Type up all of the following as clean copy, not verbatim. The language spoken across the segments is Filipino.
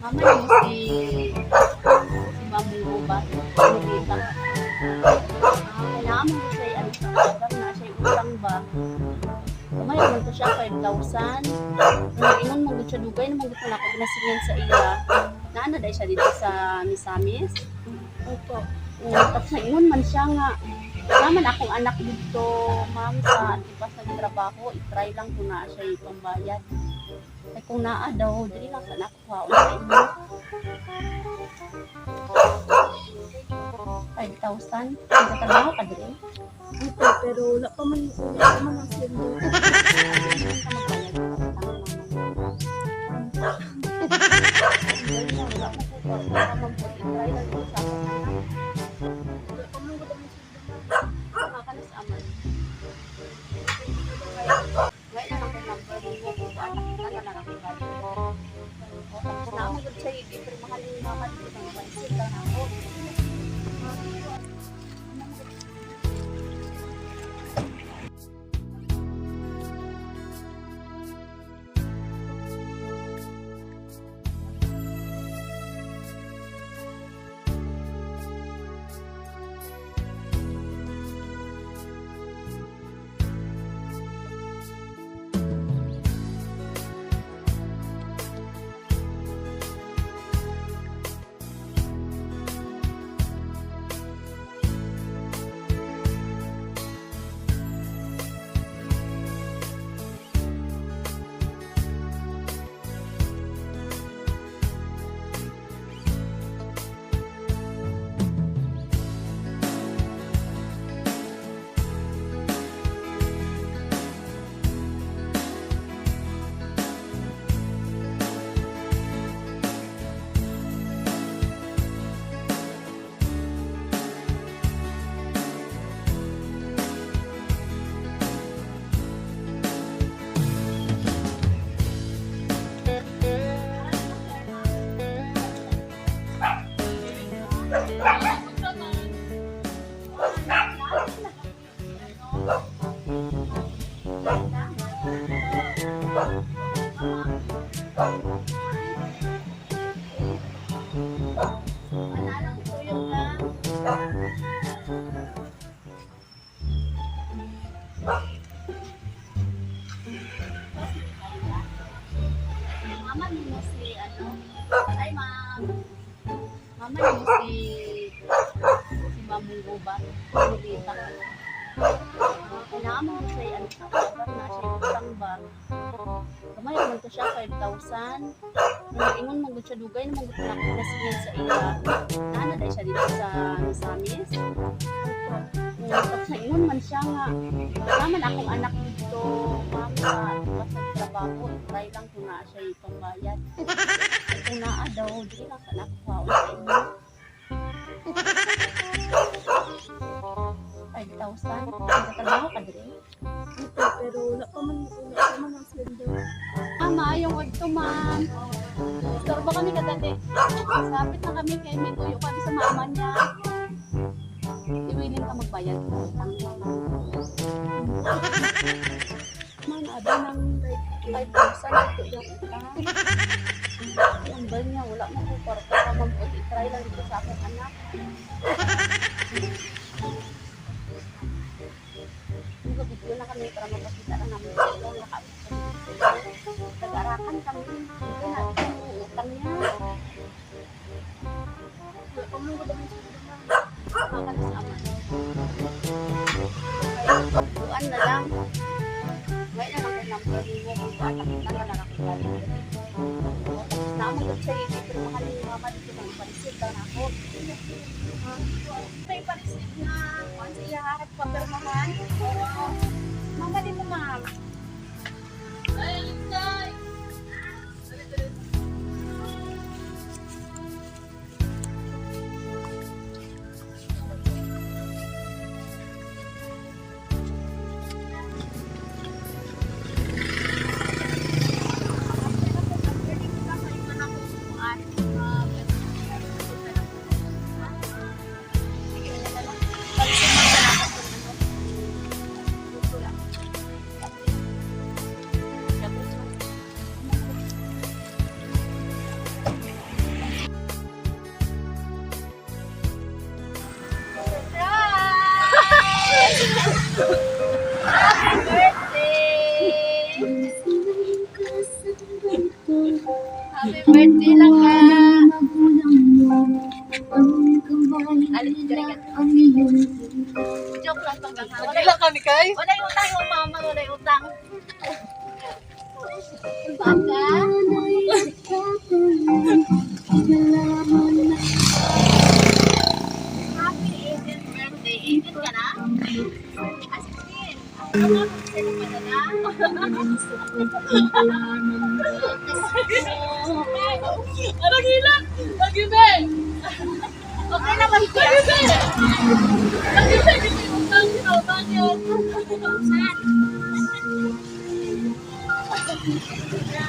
Mama yung si Mamong Gubat, kumita. Kailangan mo siya ano sa alam na siya utang ba. Kamay naman to siya 5,000. Ingon mo siya dugay naman gusto na ako pinasingan sa iya. Naana dahil siya dito sa Misamis. Opo. Tapos naingon man siya nga. Naman akong anak dito, ma'am, sa antipas ng trabaho, i-try lang kung naa siya itong bayad. Ay kung naa daw, dili lang sana ako haon sa inyo. 5,000? Nagtatrabaho ka dili? Opo, pero wala pa man ang sweldo. Hindi ka magbayad ng utang, mama. Dahil na, wala ko po, wala ka man po, i-try lang kung sa akin anak. Wala pa man ang sweldo. Nakakalas aman. Ngayon na lang kay number mo kung anak kita na lang ang ibalik. Tapos na magod siya, hindi pero mahal yung mama dito ng pansin lang ako. Mananang ito yung mama mo si ano? Ay, ma'am. Mama mo si Mamong Gubat, kumita. Kailangan mo siya ano sa alam na siya utang ba. Kamay naman to siya 5,000. Ingon mo siya dugay naman gusto na ako pinasingan sa iya. Naana dahil siya dito sa Misamis. Tapos naingon man siya nga. Naman akong anak dito, ma'am, sa antipas ng trabaho, i-try lang kung naa siya itong bayad. Ay kung naa daw, dili lang sana ako haon sa inyo. 5,000? Nagtatrabaho ka dili? Opo, pero wala pa man ang sweldo. Maayong wag to, ma'am. Istorbo kami kadali. Sapit na kami kay may tuyo kami sa mama niya. Iwilin ka magbayad ng utang mo. Man, ada ng 5,000 ito yung utang. Ang bal niya, wala mo po. Para ka man po, i-try lang dito sa aking anak. Video na kami para mapakita na namin yung nakabit sa video. Nag-arakan kami. Ito na, yung utang niya. Wala pa man ang sweldo. Nakakalas aman. Kaya, buwan na lang. Ngayon na lang kay number mo kung anak kita na lang ang ibalik. Tapos na magod siya, hindi pero mahal yung mama dito ng pansin lang ako. May pansin na kung sa iya harap pa pero naman. Mama din mo, ma'am. Happy birthday! Happy birthday lang ka! Alis, joke lang tong ganga. Magkailan ka ni Kay? Wala yung utang yung mama, wala yung utang. Baka? Happy 18th birthday. 18 ka na? Ah, 16. Ano nga kung sino ka na na? Ano gila? Lagi ba? Okay naman siya. Lagi ba? Hindi yung utang sinautan yun.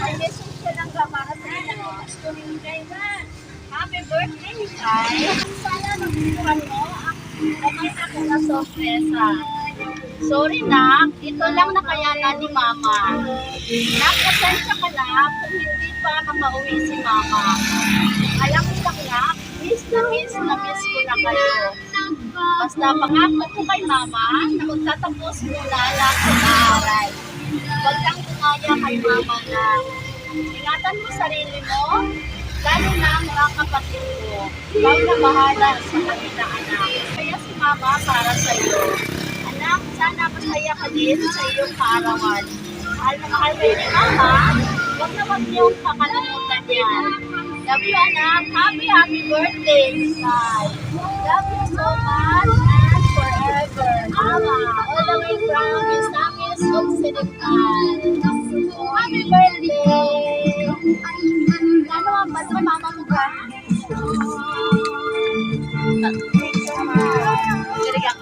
Ay, message siya lang ka para sa inyo. Gusto rin kayo na. Happy birthday, Mikay. Sana nagustuhan mo. Okay ako na sorpresa. Sorry, Nak. Ito lang nakayanan ni Mama. Nak, pasensya ka na kung hindi pa makauwi si Mama. Alam ko lang, Nak, miss ko na kayo. Basta pangako ko kay Mama na magtatapos muna lang sa aral. Huwag kang kumaya kay Mama na ingatan mo sarili mo, lalo na ang mga kapatid mo. Ikaw na bahala sa kanila, anak. Kaya si Mama para sa iyo. Anak, sana masaya ka din sa iyong kaarawan. Mahal na mahal kayo ni Mama, huwag na huwag niyong kakalimutan yan. Love you, anak. Happy birthday, Mikay. Love you so much and forever. Mama, all the way from Misamis Occidental. Happy birthday! Ano ang basta mama mo ka? Diri ka.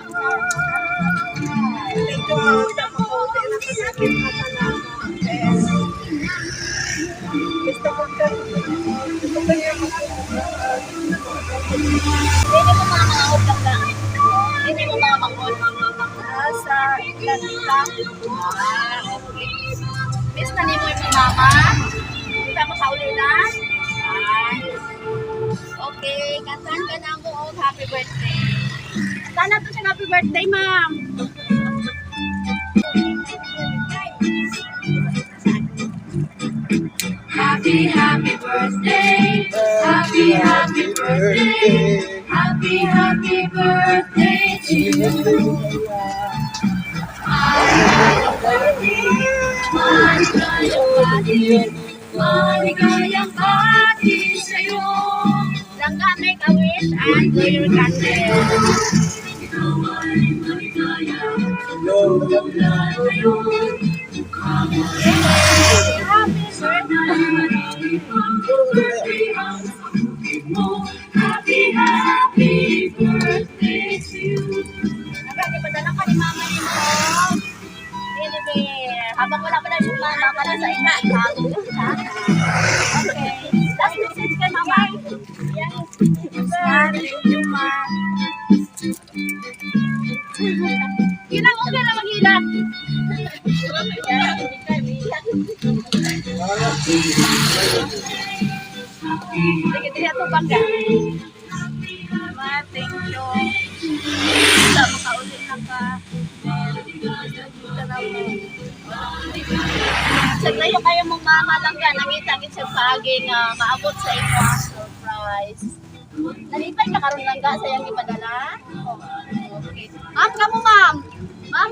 Ito ang dapat na kasakit na talaga. Gusto ko ka. Gusto ko niya Hindi mo makakahod lang ka. Hindi mo makakahod. sa ilanita. Okay. Miss na nimo yung mama? Hindi mo sa ulinan? Okay, kantahan ka na mo og happy birthday. Sana to siya happy birthday, ma'am. Happy birthday, happy birthday, happy birthday to you. Maligayang bati sa'yo. Langga make a wish and blow your candle. Ikaw ay maligaya, mula ngayon. Happy birthday. Happy birthday to you. Nagkakapadala ka ni mama ni mo. Bear. Habang wala pa na yung mama, para sa ina. Okay. Last message kay mama. Yan. Thank you, ma. Kinang okay na mag-ilat. Sige, sige, ito bangga. Ma, thank you. Sa makaulit na ka. Sa tayo kayo mong mama lang ka, nangitangit sa pagi nga maabot sa inyo ang surprise. Nalipay ka karon lang ka sa iyang ipadala? Okay. Ma'am, ka mo ma'am. Ma'am,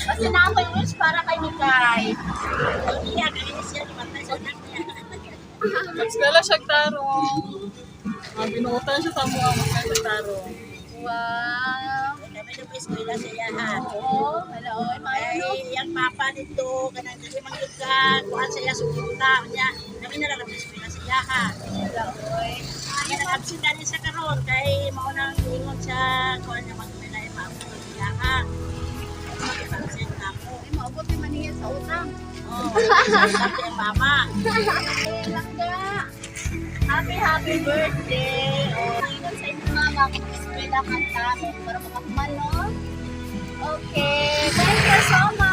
basta na ako yung wish para kay Mikay. Iya, kainis yan, matay sa anak niya. Nagskala siya tarong. Binuutan siya sa mga mga tarong. Wow. Kami na po eskwela sa iya ha. Oo, hello, Ay, yung papa nito, kanang kasi manggika, kuhan sa iya sumunta. Kanya, kami na lang ang eskwela sa iya ha. Kaya nag-absent na rin sa karon kay maunang ingon siya, kuhan niya magpila yung maabot sa iya ha. Mag-absent na ako. Ay, maabot yung maningin sa utang. Oo, sabi ang mama. Langga. Happy birthday. Ingon sa inyo mama kung eskwela ka namin para makakuman, no? Okay. Thank you so much.